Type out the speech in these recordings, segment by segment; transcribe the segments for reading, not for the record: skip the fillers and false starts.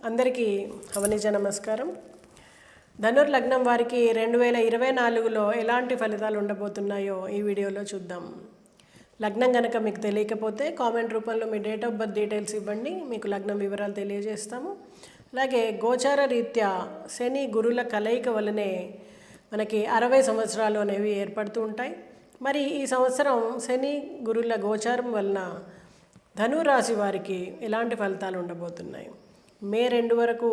అందరికీ అవనిజ నమస్కారం. ధనుర్ లగ్నం వారికి 2024లో ఎలాంటి ఫలితాలు ఉండబోతున్నాయో ఈ వీడియోలో చూద్దాం. లగ్నం కనుక మీకు తెలియకపోతే కామెంట్ రూపంలో మీ డేట్ ఆఫ్ బర్త్ డీటెయిల్స్ ఇవ్వండి, మీకు లగ్నం వివరాలు తెలియజేస్తాము. అలాగే గోచార రీత్యా శని గురుల కలయిక వల్లనే మనకి 60 సంవత్సరాలు అనేవి ఏర్పడుతూ ఉంటాయి. మరి ఈ సంవత్సరం శని గురుల గోచారం వలన ధనురాశి వారికి ఎలాంటి ఫలితాలు ఉండబోతున్నాయి? మే 2 వరకు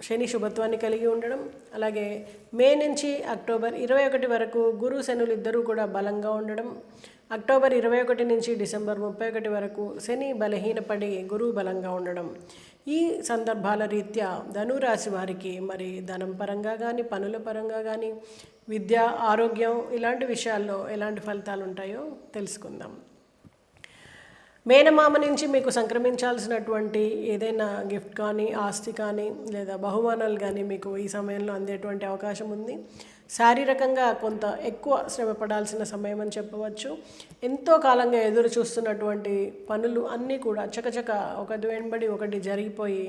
శని శుభత్వాన్ని కలిగి ఉండడం, అలాగే మే నుంచి అక్టోబర్ 21 వరకు గురు శనులు ఇద్దరూ కూడా బలంగా ఉండడం, అక్టోబర్ 21 నుంచి డిసెంబర్ 31 వరకు శని బలహీనపడి గురువు బలంగా ఉండడం. ఈ సందర్భాల రీత్యా ధనురాశి వారికి మరి ధనం పరంగా కానీ, పనుల పరంగా కానీ, విద్య, ఆరోగ్యం ఇలాంటి విషయాల్లో ఎలాంటి ఫలితాలు ఉంటాయో తెలుసుకుందాం. మేనమామ నుంచి మీకు సంక్రమించాల్సినటువంటి ఏదైనా గిఫ్ట్ కానీ, ఆస్తి కానీ, లేదా బహుమానాలు కానీ మీకు ఈ సమయంలో అందేటువంటి అవకాశం ఉంది. శారీరకంగా కొంత ఎక్కువ శ్రమ పడాల్సిన సమయం అని చెప్పవచ్చు. ఎంతో కాలంగా ఎదురు చూస్తున్నటువంటి పనులు అన్నీ కూడా చకచక ఒకటి వెంబడి ఒకటి జరిగిపోయి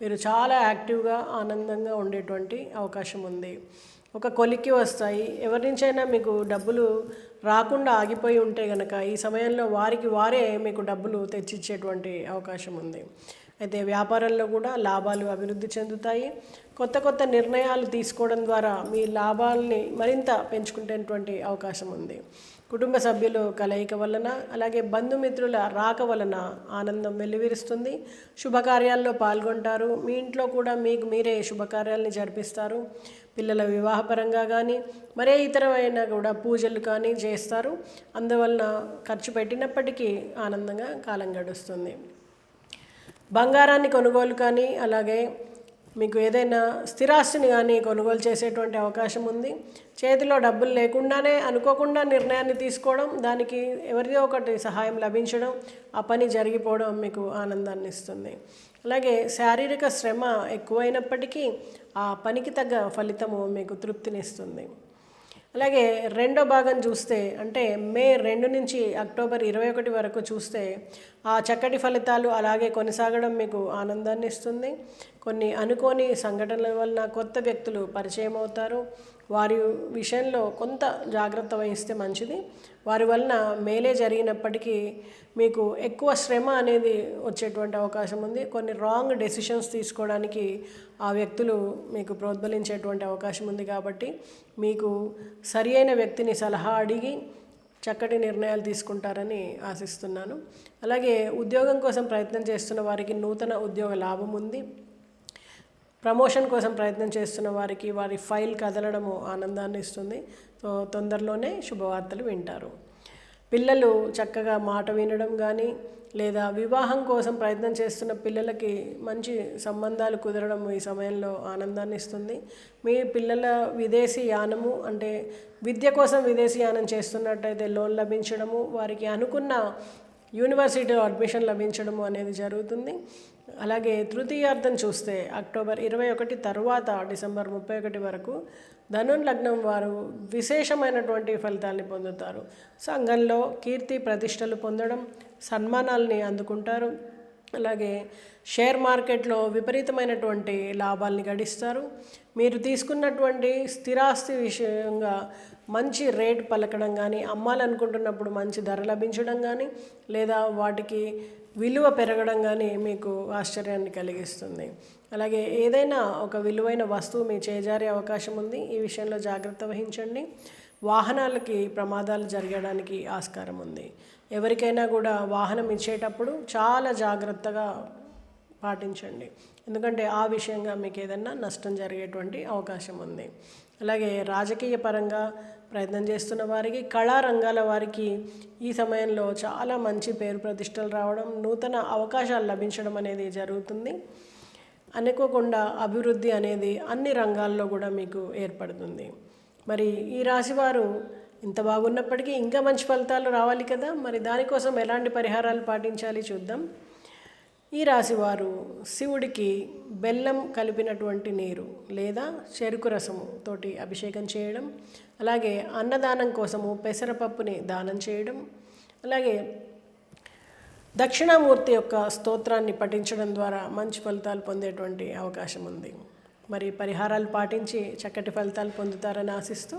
మీరు చాలా యాక్టివ్గా, ఆనందంగా ఉండేటువంటి అవకాశం ఉంది. ఒక కొలిక్కి వస్తాయి. ఎవరి నుంచైనా మీకు డబ్బులు రాకుండా ఆగిపోయి ఉంటే కనుక ఈ సమయంలో వారికి వారే మీకు డబ్బులు తెచ్చిచ్చేటువంటి అవకాశం ఉంది. అయితే వ్యాపారంలో కూడా లాభాలు అభివృద్ధి చెందుతాయి. కొత్త కొత్త నిర్ణయాలు తీసుకోవడం ద్వారా మీ లాభాలని మరింత పెంచుకునేటువంటి అవకాశం ఉంది. కుటుంబ సభ్యులు కలయిక వలన, అలాగే బంధుమిత్రుల రాక వలన ఆనందం వెల్లివిరుస్తుంది. శుభకార్యాల్లో పాల్గొంటారు. మీ ఇంట్లో కూడా మీకు మీరే శుభకార్యాలని జరిపిస్తారు. పిల్లల వివాహపరంగా కానీ, మరే ఇతరమైన కూడా పూజలు కానీ చేస్తారు. అందువలన ఖర్చు పెట్టినప్పటికీ ఆనందంగా కాలం గడుస్తుంది. బంగారాన్ని కొనుగోలు కానీ, అలాగే మీకు ఏదైనా స్థిరాస్తిని కానీ కొనుగోలు చేసేటువంటి అవకాశం ఉంది. చేతిలో డబ్బులు లేకుండానే అనుకోకుండా నిర్ణయాన్ని తీసుకోవడం, దానికి ఎవరిదో ఒకటి సహాయం లభించడం, ఆ పని జరిగిపోవడం మీకు ఆనందాన్ని ఇస్తుంది. అలాగే శారీరక శ్రమ ఎక్కువైనప్పటికీ ఆ పనికి తగ్గ ఫలితము మీకు తృప్తినిస్తుంది. అలాగే రెండో భాగం చూస్తే, అంటే మే 2 నుంచి అక్టోబర్ 21 వరకు చూస్తే ఆ చక్కటి ఫలితాలు అలాగే కొనసాగడం మీకు ఆనందాన్ని ఇస్తుంది. కొన్ని అనుకోని సంఘటనల వలన కొత్త వ్యక్తులు పరిచయం అవుతారు. వారి విషయంలో కొంత జాగ్రత్త వహిస్తే మంచిది. వారి వలన మేలే జరిగినప్పటికీ మీకు ఎక్కువ శ్రమ అనేది వచ్చేటువంటి అవకాశం ఉంది. కొన్ని రాంగ్ డెసిషన్స్ తీసుకోవడానికి ఆ వ్యక్తులు మీకు ప్రోద్బలించేటువంటి అవకాశం ఉంది. కాబట్టి మీకు సరి అయిన వ్యక్తిని సలహా అడిగి చక్కటి నిర్ణయాలు తీసుకుంటారని ఆశిస్తున్నాను. అలాగే ఉద్యోగం కోసం ప్రయత్నం చేస్తున్న వారికి నూతన ఉద్యోగ లాభం ఉంది. ప్రమోషన్ కోసం ప్రయత్నం చేస్తున్న వారికి వారి ఫైల్ కదలడము ఆనందాన్ని ఇస్తుంది. తొందరలోనే శుభవార్తలు వింటారు. పిల్లలు చక్కగా మాట వినడం కానీ, లేదా వివాహం కోసం ప్రయత్నం చేస్తున్న పిల్లలకి మంచి సంబంధాలు కుదరడం ఈ సమయంలో ఆనందాన్ని ఇస్తుంది. మీ పిల్లల విదేశీ యానము, అంటే విద్య కోసం విదేశీ యానం చేస్తున్నట్టయితే లోన్ లభించడము, వారికి అనుకున్న యూనివర్సిటీలో అడ్మిషన్ లభించడము అనేది జరుగుతుంది. అలాగే తృతీయార్థం చూస్తే అక్టోబర్ 21 తర్వాత డిసెంబర్ 31 వరకు ధనుర్ లగ్నం వారు విశేషమైనటువంటి ఫలితాన్ని పొందుతారు. సంఘంలో కీర్తి ప్రతిష్టలు పొందడం, సన్మానాల్ని అందుకుంటారు. అలాగే షేర్ మార్కెట్లో విపరీతమైనటువంటి లాభాల్ని గడిస్తారు. మీరు తీసుకున్నటువంటి స్థిరాస్తి విషయంగా మంచి రేట్ పలకడం కానీ, అమ్మాలనుకుంటున్నప్పుడు మంచి ధర లభించడం కానీ, లేదా వాటికి విలువ పెరగడం కానీ మీకు ఆశ్చర్యాన్ని కలిగిస్తుంది. అలాగే ఏదైనా ఒక విలువైన వస్తువు మీ చేజారే అవకాశం ఉంది. ఈ విషయంలో జాగ్రత్త వహించండి. వాహనాలకి ప్రమాదాలు జరగడానికి ఆస్కారం ఉంది. ఎవరికైనా కూడా వాహనం ఇచ్చేటప్పుడు చాలా జాగ్రత్తగా పాటించండి, ఎందుకంటే ఆ విషయంగా మీకు ఏదైనా నష్టం జరిగేటువంటి అవకాశం ఉంది. అలాగే రాజకీయ పరంగా ప్రయత్నం చేస్తున్న వారికి, కళారంగాల వారికి ఈ సమయంలో చాలా మంచి పేరు ప్రతిష్టలు రావడం, నూతన అవకాశాలు లభించడం అనేది జరుగుతుంది. అనుకోకుండా అభివృద్ధి అనేది అన్ని రంగాల్లో కూడా మీకు ఏర్పడుతుంది. మరి ఈ రాశివారు ఇంత బాగున్నప్పటికీ ఇంకా మంచి ఫలితాలు రావాలి కదా, మరి దానికోసం ఎలాంటి పరిహారాలు పాటించాలి చూద్దాం. ఈ రాశివారు శివుడికి బెల్లం కలిపినటువంటి నీరు లేదా చెరుకు రసము తోటి అభిషేకం చేయడం, అలాగే అన్నదానం కోసము పెసరపప్పుని దానం చేయడం, అలాగే దక్షిణామూర్తి యొక్క స్తోత్రాన్ని పఠించడం ద్వారా మంచి ఫలితాలు పొందేటువంటి అవకాశం ఉంది. మరి పరిహారాలు పాటించి చక్కటి ఫలితాలు పొందుతారని ఆశిస్తూ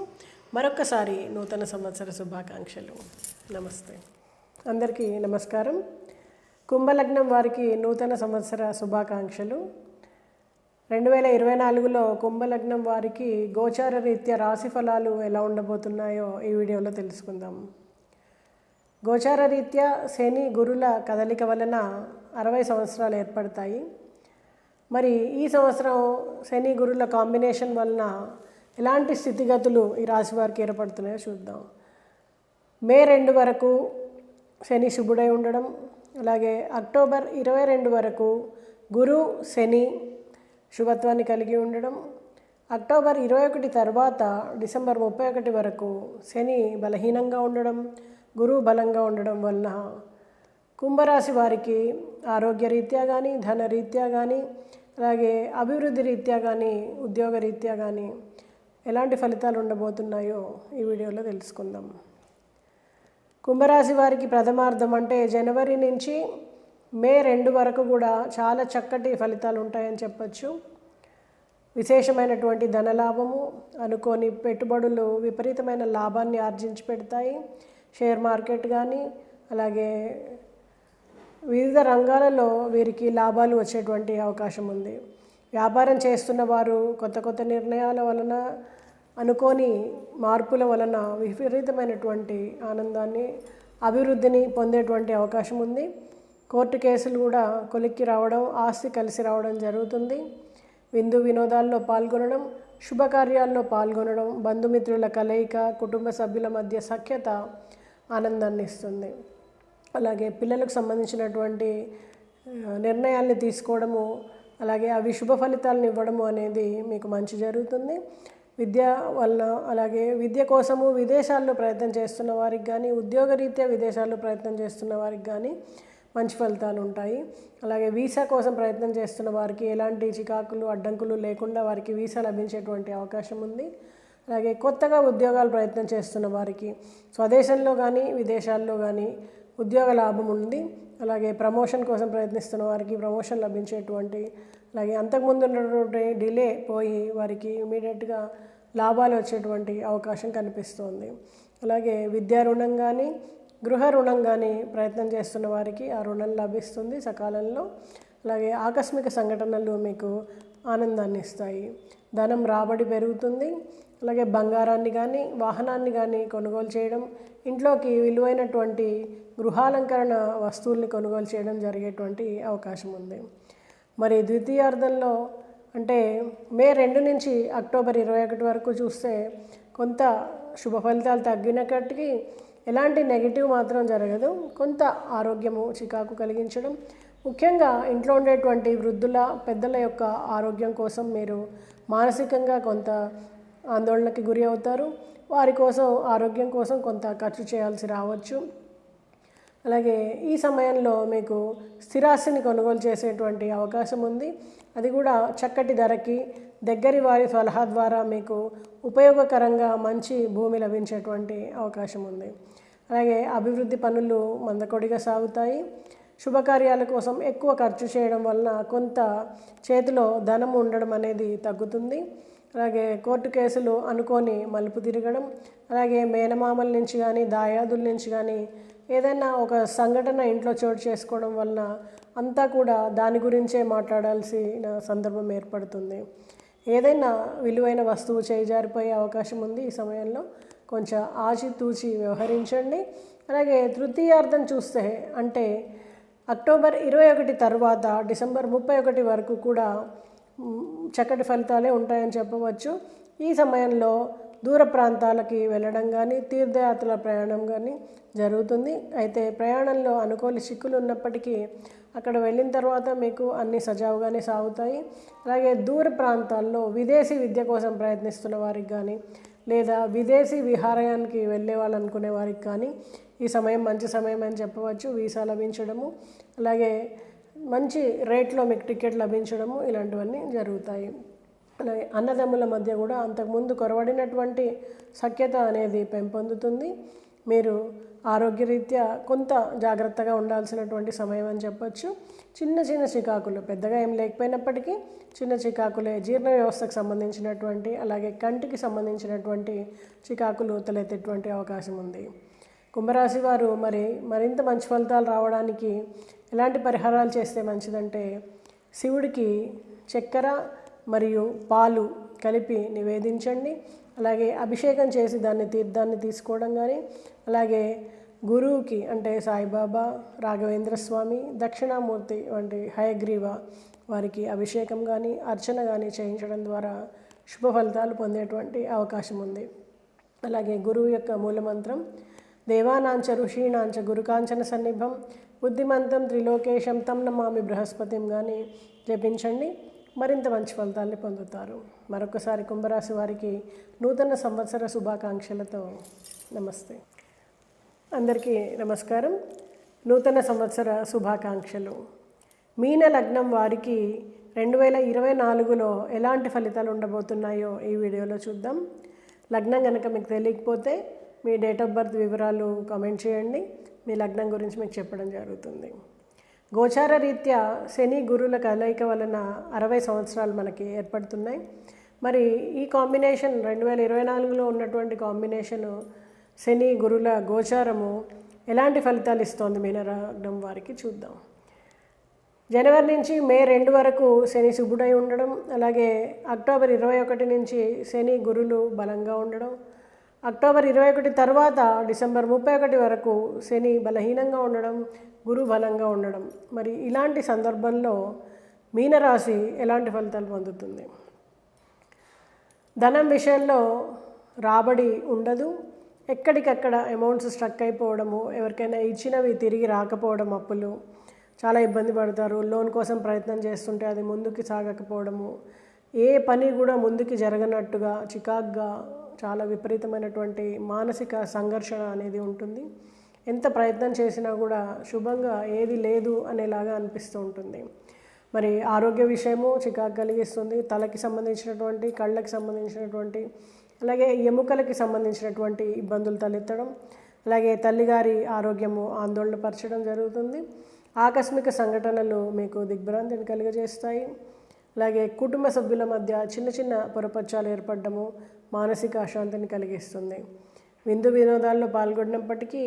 మరొక్కసారి నూతన సంవత్సర శుభాకాంక్షలు. నమస్తే. అందరికీ నమస్కారం. కుంభలగ్నం వారికి నూతన సంవత్సర శుభాకాంక్షలు. 2024లో కుంభలగ్నం వారికి గోచార రీత్యా రాశి ఫలాలు ఎలా ఉండబోతున్నాయో ఈ వీడియోలో తెలుసుకుందాం. గోచార రీత్యా శని గురుల కదలిక వలన 60 సంవత్సరాలు ఏర్పడతాయి. మరి ఈ సంవత్సరం శని గురుల కాంబినేషన్ వలన ఎలాంటి స్థితిగతులు ఈ రాశి వారికి ఏర్పడుతున్నాయో చూద్దాం. మే 2 వరకు శని శుభుడై ఉండడం, అలాగే అక్టోబర్ 22 వరకు గురు శని శుభత్వాన్ని కలిగి ఉండడం, అక్టోబర్ 21 తర్వాత డిసెంబర్ 31 వరకు శని బలహీనంగా ఉండడం, గురువు బలంగా ఉండడం వలన కుంభరాశి వారికి ఆరోగ్య రీత్యా కానీ, ధన రీత్యా కానీ, అలాగే అభివృద్ధి రీత్యా కానీ, ఉద్యోగ రీత్యా కానీ ఎలాంటి ఫలితాలు ఉండబోతున్నాయో ఈ వీడియోలో తెలుసుకుందాం. కుంభరాశి వారికి ప్రథమార్థం అంటే జనవరి నుంచి మే 2 వరకు కూడా చాలా చక్కటి ఫలితాలు ఉంటాయని చెప్పచ్చు. విశేషమైనటువంటి ధనలాభము, అనుకోని పెట్టుబడులు విపరీతమైన లాభాన్ని ఆర్జించి పెడతాయి. షేర్ మార్కెట్ కానీ, అలాగే వివిధ రంగాలలో వీరికి లాభాలు వచ్చేటువంటి అవకాశం ఉంది. వ్యాపారం చేస్తున్న వారు కొత్త కొత్త నిర్ణయాల వలన, అనుకోని మార్పుల వలన విపరీతమైనటువంటి ఆనందాన్ని, అభివృద్ధిని పొందేటువంటి అవకాశం ఉంది. కోర్టు కేసులు కూడా కొలిక్కి రావడం, ఆస్తి కలిసి రావడం జరుగుతుంది. విందు వినోదాల్లో పాల్గొనడం, శుభకార్యాల్లో పాల్గొనడం, బంధుమిత్రుల కలయిక, కుటుంబ సభ్యుల మధ్య సఖ్యత ఆనందాన్ని ఇస్తుంది. అలాగే పిల్లలకు సంబంధించినటువంటి నిర్ణయాల్ని తీసుకోవడము, అలాగే అవి శుభ ఫలితాలను ఇవ్వడము అనేది మీకు మంచి జరుగుతుంది. విద్య వలన, అలాగే విద్య కోసము విదేశాల్లో ప్రయత్నం చేస్తున్న వారికి కానీ, ఉద్యోగరీత్యా విదేశాల్లో ప్రయత్నం చేస్తున్న వారికి కానీ మంచి ఫలితాలు ఉంటాయి. అలాగే వీసా కోసం ప్రయత్నం చేస్తున్న వారికి ఎలాంటి చికాకులు, అడ్డంకులు లేకుండా వారికి వీసా లభించేటువంటి అవకాశం ఉంది. అలాగే కొత్తగా ఉద్యోగాలు ప్రయత్నం చేస్తున్న వారికి స్వదేశంలో కానీ, విదేశాల్లో కానీ ఉద్యోగ లాభం ఉంది. అలాగే ప్రమోషన్ కోసం ప్రయత్నిస్తున్న వారికి ప్రమోషన్ లభించేటువంటి, అలాగే అంతకుముందు ఉన్నటువంటి డిలే పోయి వారికి ఇమీడియట్గా లాభాలు వచ్చేటువంటి అవకాశం కనిపిస్తుంది. అలాగే విద్యా రుణం కానీ, గృహ రుణం కానీ ప్రయత్నం చేస్తున్న వారికి ఆ రుణం లభిస్తుంది సకాలంలో. అలాగే ఆకస్మిక సంఘటనలు మీకు ఆనందాన్ని ఇస్తాయి. ధనం రాబడి పెరుగుతుంది. అలాగే బంగారాన్ని కానీ, వాహనాన్ని కానీ కొనుగోలు చేయడం, ఇంట్లోకి విలువైనటువంటి గృహాలంకరణ వస్తువుల్ని కొనుగోలు చేయడం జరిగేటువంటి అవకాశం ఉంది. మరి ద్వితీయార్థంలో అంటే మే 2 నుంచి అక్టోబర్ 21 వరకు చూస్తే కొంత శుభ ఫలితాలు తగ్గినప్పటికీ ఎలాంటి నెగిటివ్ మాత్రం జరగదు. కొంత ఆరోగ్యము చికాకు కలిగించడం, ముఖ్యంగా ఇంట్లో ఉండేటువంటి వృద్ధుల, పెద్దల యొక్క ఆరోగ్యం కోసం మీరు మానసికంగా కొంత ఆందోళనకి గురి అవుతారు. వారి కోసం, ఆరోగ్యం కోసం కొంత ఖర్చు చేయాల్సి రావచ్చు. అలాగే ఈ సమయంలో మీకు స్థిరాస్తిని కొనుగోలు చేసేటువంటి అవకాశం ఉంది. అది కూడా చక్కటి ధరకి, దగ్గరి వారి సలహా ద్వారా మీకు ఉపయోగకరంగా మంచి భూమి లభించేటువంటి అవకాశం ఉంది. అలాగే అభివృద్ధి పనులు మందకొడిగా సాగుతాయి. శుభకార్యాల కోసం ఎక్కువ ఖర్చు చేయడం వలన కొంత చేతిలో ధనం ఉండడం అనేది తగ్గుతుంది. అలాగే కోర్టు కేసులు అనుకోని మలుపు తిరగడం, అలాగే మేనమామల నుంచి కానీ, దాయాదుల నుంచి కానీ ఏదైనా ఒక సంఘటన ఇంట్లో చోటు చేసుకోవడం వలన అంతా కూడా దాని గురించే మాట్లాడాల్సిన సందర్భం ఏర్పడుతుంది. ఏదైనా విలువైన వస్తువు చేజారిపోయే అవకాశం ఉంది. ఈ సమయంలో కొంచెం ఆచితూచి వ్యవహరించండి. అలాగే తృతీయార్థం చూస్తే అంటే అక్టోబర్ 21 తర్వాత డిసెంబర్ 31 వరకు కూడా చక్కటి ఫలితాలే ఉంటాయని చెప్పవచ్చు. ఈ సమయంలో దూర ప్రాంతాలకి వెళ్ళడం కానీ, తీర్థయాత్రల ప్రయాణం కానీ జరుగుతుంది. అయితే ప్రయాణంలో అనుకోని చిక్కులు ఉన్నప్పటికీ అక్కడ వెళ్ళిన తర్వాత మీకు అన్ని సజావుగానే సాగుతాయి. అలాగే దూర ప్రాంతాల్లో విదేశీ విద్య కోసం ప్రయత్నిస్తున్న వారికి కానీ, లేదా విదేశీ విహారయానికి వెళ్ళే వాళ్ళు అనుకునే వారికి కానీ ఈ సమయం మంచి సమయం అని చెప్పవచ్చు. వీసా లభించడము, అలాగే మంచి రేట్లో మీకు టికెట్ లభించడము ఇలాంటివన్నీ జరుగుతాయి. అలాగే అన్నదమ్ముల మధ్య కూడా అంతకుముందు కొరవడినటువంటి సఖ్యత అనేది పెంపొందుతుంది. మీరు ఆరోగ్యరీత్యా కొంత జాగ్రత్తగా ఉండాల్సినటువంటి సమయం అని చెప్పొచ్చు. చిన్న చిన్న చికాకులు, పెద్దగా ఏం లేకపోయినప్పటికీ చిన్న చికాకులే, జీర్ణ వ్యవస్థకు సంబంధించినటువంటి అలాగే కంటికి సంబంధించినటువంటి చికాకులు తలెత్తేటువంటి అవకాశం ఉంది. కుంభరాశి వారు మరింత మంచి ఫలితాలు రావడానికి ఎలాంటి పరిహారాలు చేస్తే మంచిదంటే, శివుడికి చక్కెర మరియు పాలు కలిపి నివేదించండి. అలాగే అభిషేకం చేసి తీర్థాన్ని తీసుకోవడం కానీ, అలాగే గురువుకి అంటే సాయిబాబా, రాఘవేంద్ర స్వామి, దక్షిణామూర్తి వంటి హయగ్రీవ వారికి అభిషేకం కానీ అర్చన కానీ చేయించడం ద్వారా శుభ ఫలితాలు పొందేటువంటి అవకాశం ఉంది. అలాగే గురువు యొక్క మూలమంత్రం దేవానాంచ ఋషీణాంచ గురుకాంచన సన్నిభం బుద్ధిమంతం త్రిలోకేశం తం నమామి బృహస్పతిం కానీ జపించండి. మరింత మంచి ఫలితాన్ని పొందుతారు. మరొకసారి కుంభరాశి వారికి నూతన సంవత్సర శుభాకాంక్షలతో నమస్తే. అందరికీ నమస్కారం. నూతన సంవత్సర శుభాకాంక్షలు. మీన లగ్నం వారికి 2024లో ఎలాంటి ఫలితాలు ఉండబోతున్నాయో ఈ వీడియోలో చూద్దాం. లగ్నం కనుక మీకు తెలియకపోతే మీ డేట్ ఆఫ్ బర్త్ వివరాలు కామెంట్ చేయండి. మీ లగ్నం గురించి మీకు చెప్పడం జరుగుతుంది. గోచార రీత్యా శని గురుల కలయిక వలన 60 సంవత్సరాలు మనకి ఏర్పడుతున్నాయి. మరి ఈ కాంబినేషన్ 2024లో ఉన్నటువంటి కాంబినేషను శని గురుల గోచారము ఎలాంటి ఫలితాలు ఇస్తోంది మీనలగ్నం వారికి చూద్దాం. జనవరి నుంచి మే 2 వరకు శని శుభుడై ఉండడం, అలాగే అక్టోబర్ 21 నుంచి శని గురులు బలంగా ఉండడం, అక్టోబర్ 21 తర్వాత డిసెంబర్ 31 వరకు శని బలహీనంగా ఉండడం, గురు బలంగా ఉండడం. మరి ఇలాంటి సందర్భంలో మీనరాశి ఎలాంటి ఫలితాలు పొందుతుంది? ధనం విషయంలో రాబడి ఉండదు. ఎక్కడికక్కడ అమౌంట్స్ స్ట్రక్ అయిపోవడము, ఎవరికైనా ఇచ్చినవి తిరిగి రాకపోవడం, అప్పులు చాలా ఇబ్బంది పడతారు. లోన్ కోసం ప్రయత్నం చేస్తుంటే అది ముందుకు సాగకపోవడము, ఏ పని కూడా ముందుకు జరగనట్టుగా చికాగ్గా చాలా విపరీతమైనటువంటి మానసిక సంఘర్షణ అనేది ఉంటుంది. ఎంత ప్రయత్నం చేసినా కూడా శుభంగా ఏది లేదు అనేలాగా అనిపిస్తూ ఉంటుంది. మరి ఆరోగ్య విషయము చికాకు కలిగిస్తుంది. తలకి సంబంధించినటువంటి, కళ్ళకి సంబంధించినటువంటి, అలాగే ఎముకలకి సంబంధించినటువంటి ఇబ్బందులు తలెత్తడం, అలాగే తల్లిగారి ఆరోగ్యము ఆందోళన పరచడం జరుగుతుంది. ఆకస్మిక సంఘటనలు మీకు దిగ్భ్రాంతిని కలిగజేస్తాయి. అలాగే కుటుంబ సభ్యుల మధ్య చిన్న చిన్న పొరపచ్చాలు ఏర్పడము మానసిక అశాంతిని కలిగిస్తుంది. విందు వినోదాల్లో పాల్గొన్నప్పటికీ,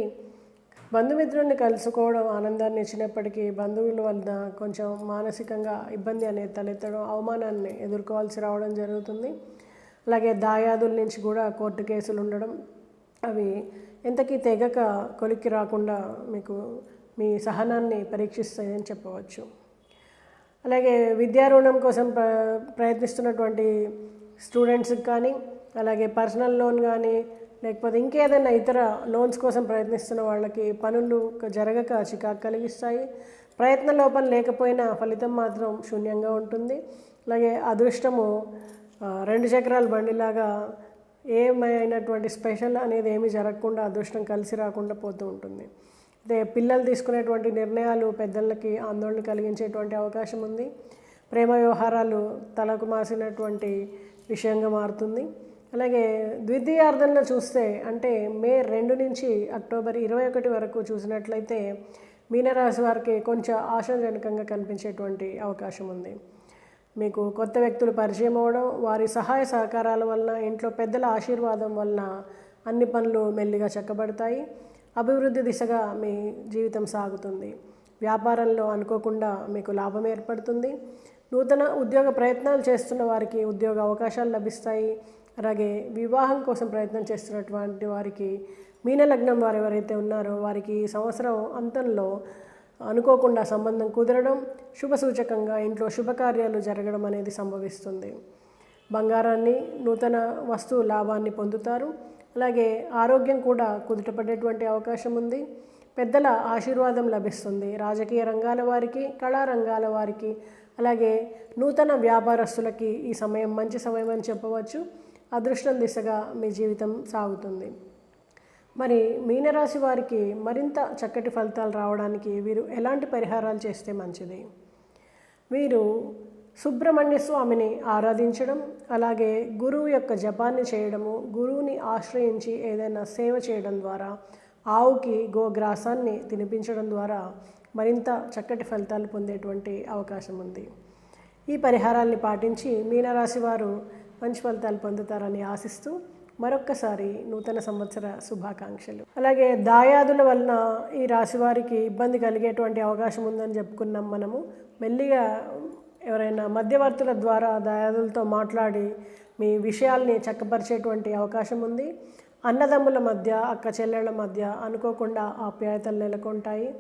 బంధుమిత్రుల్ని కలుసుకోవడం ఆనందాన్ని ఇచ్చినప్పటికీ బంధువుల వల్ల కొంచెం మానసికంగా ఇబ్బంది అనేది తలెత్తడం, అవమానాన్ని ఎదుర్కోవాల్సి రావడం జరుగుతుంది. అలాగే దాయాదుల నుంచి కూడా కోర్టు కేసులు ఉండడం, అవి ఎంతకీ తెగక కొలిక్కి రాకుండా మీకు మీ సహనాన్ని పరీక్షిస్తాయని చెప్పవచ్చు. అలాగే విద్యా రుణం కోసం ప్రయత్నిస్తున్నటువంటి స్టూడెంట్స్కి కానీ, అలాగే పర్సనల్ లోన్ కానీ, లేకపోతే ఇంకేదైనా ఇతర లోన్స్ కోసం ప్రయత్నిస్తున్న వాళ్ళకి పనులు జరగక చికాకు కలిగిస్తాయి. ప్రయత్న లోపం లేకపోయినా ఫలితం మాత్రం శూన్యంగా ఉంటుంది. అలాగే అదృష్టము 2 చక్రాల బండిలాగా ఏమైనటువంటి స్పెషల్ అనేది ఏమీ జరగకుండా అదృష్టం కలిసి రాకుండా పోతూ ఉంటుంది. అదే పిల్లలు తీసుకునేటువంటి నిర్ణయాలు పెద్దలకి ఆందోళన కలిగించేటువంటి అవకాశం ఉంది. ప్రేమ వ్యవహారాలు తలకు మాసినటువంటి విషయంగా మారుతుంది. అలాగే ద్వితీయార్థంలో చూస్తే, అంటే మే 2 నుంచి అక్టోబర్ 21 వరకు చూసినట్లయితే మీనరాశి వారికి కొంచెం ఆశాజనకంగా కనిపించేటువంటి అవకాశం ఉంది. మీకు కొత్త వ్యక్తులు పరిచయం అవ్వడం, వారి సహాయ సహకారాల వలన, ఇంట్లో పెద్దల ఆశీర్వాదం వలన అన్ని పనులు మెల్లిగా చక్కబడతాయి. అభివృద్ధి దిశగా మీ జీవితం సాగుతుంది. వ్యాపారంలో అనుకోకుండా మీకు లాభం ఏర్పడుతుంది. నూతన ఉద్యోగ ప్రయత్నాలు చేస్తున్న వారికి ఉద్యోగ అవకాశాలు లభిస్తాయి. అలాగే వివాహం కోసం ప్రయత్నం చేస్తున్నటువంటి వారికి, మీనలగ్నం వారు ఎవరైతే ఉన్నారో వారికి సంవత్సరం అంతంలో అనుకోకుండా సంబంధం కుదరడం, శుభ సూచకంగా ఇంట్లో శుభకార్యాలు జరగడం అనేది సంభవిస్తుంది. బంగారాన్ని, నూతన వస్తువు లాభాన్ని పొందుతారు. అలాగే ఆరోగ్యం కూడా కుదుటపడేటువంటి అవకాశం ఉంది. పెద్దల ఆశీర్వాదం లభిస్తుంది. రాజకీయ రంగాల వారికి, కళారంగాల వారికి, అలాగే నూతన వ్యాపారస్తులకి ఈ సమయం మంచి సమయం అని చెప్పవచ్చు. అదృష్టం దిశగా మీ జీవితం సాగుతుంది. మరి మీనరాశి వారికి మరింత చక్కటి ఫలితాలు రావడానికి వీరు ఎలాంటి పరిహారాలు చేస్తే మంచిది? వీరు సుబ్రహ్మణ్య స్వామిని ఆరాధించడం, అలాగే గురువు యొక్క జపాన్ని చేయడము, గురువుని ఆశ్రయించి ఏదైనా సేవ చేయడం ద్వారా ఆవుకి గోగ్రాసాన్ని తినిపించడం ద్వారా మరింత చక్కటి ఫలితాలు పొందేటువంటి అవకాశం ఉంది. ఈ పరిహారాల్ని పాటించి మీనరాశి వారు మంచి ఫలితాలు పొందుతారని ఆశిస్తూ మరొక్కసారి నూతన సంవత్సర శుభాకాంక్షలు. అలాగే దాయాదుల వలన ఈ రాశి వారికి ఇబ్బంది కలిగేటువంటి అవకాశం ఉందని చెప్పుకున్నాం మనము. మెల్లిగా ఎవరైనా మధ్యవర్తుల ద్వారా దాయాదులతో మాట్లాడి మీ విషయాల్ని చక్కపరిచేటువంటి అవకాశం ఉంది. అన్నదమ్ముల మధ్య, అక్క చెల్లెళ్ళ మధ్య అనుకోకుండా ఆప్యాయతలు నెలకొంటాయి.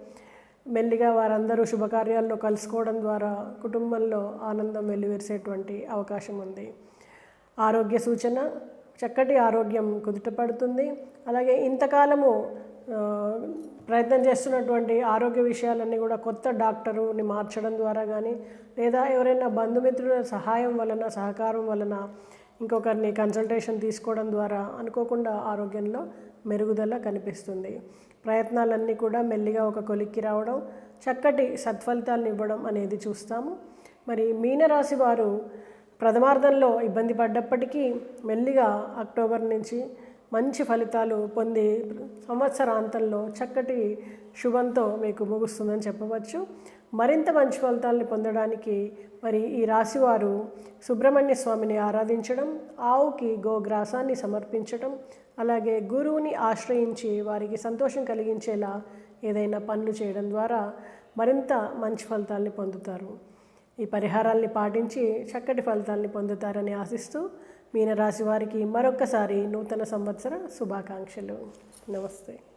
మెల్లిగా వారందరూ శుభకార్యాల్లో కలుసుకోవడం ద్వారా కుటుంబంలో ఆనందం వెల్లివిరిసేటువంటి అవకాశం ఉంది. ఆరోగ్య సూచన, చక్కటి ఆరోగ్యం కుదుటపడుతుంది. అలాగే ఇంతకాలము ప్రయత్నం చేస్తున్నటువంటి ఆరోగ్య విషయాలన్నీ కూడా కొత్త డాక్టరుని మార్చడం ద్వారా కానీ, లేదా ఎవరైనా బంధుమిత్రుల సహాయం వలన, సహకారం వలన ఇంకొకరిని కన్సల్టేషన్ తీసుకోవడం ద్వారా అనుకోకుండా ఆరోగ్యంలో మెరుగుదల కనిపిస్తుంది. ప్రయత్నాలన్నీ కూడా మెల్లిగా ఒక కొలిక్కి రావడం, చక్కటి సత్ఫలితాలను ఇవ్వడం అనేది చూస్తాము. మరి మీనరాశి వారు ప్రథమార్థంలో ఇబ్బంది పడ్డప్పటికీ మెల్లిగా అక్టోబర్ నుంచి మంచి ఫలితాలు పొంది సంవత్సరాంతంలో చక్కటి శుభంతో మీకు ముగుస్తుందని చెప్పవచ్చు. మరింత మంచి ఫలితాలను పొందడానికి మరి ఈ రాశివారు సుబ్రహ్మణ్య స్వామిని ఆరాధించడం, ఆవుకి గోగ్రాసాన్ని సమర్పించడం, అలాగే గురువుని ఆశ్రయించి వారికి సంతోషం కలిగించేలా ఏదైనా పనులు చేయడం ద్వారా మరింత మంచి ఫలితాల్ని పొందుతారు. ఈ పరిహారాల్ని పాటించి చక్కటి ఫలితాల్ని పొందుతారని ఆశిస్తూ మీనరాశి వారికి మరొక్కసారి నూతన సంవత్సర శుభాకాంక్షలు. నమస్తే.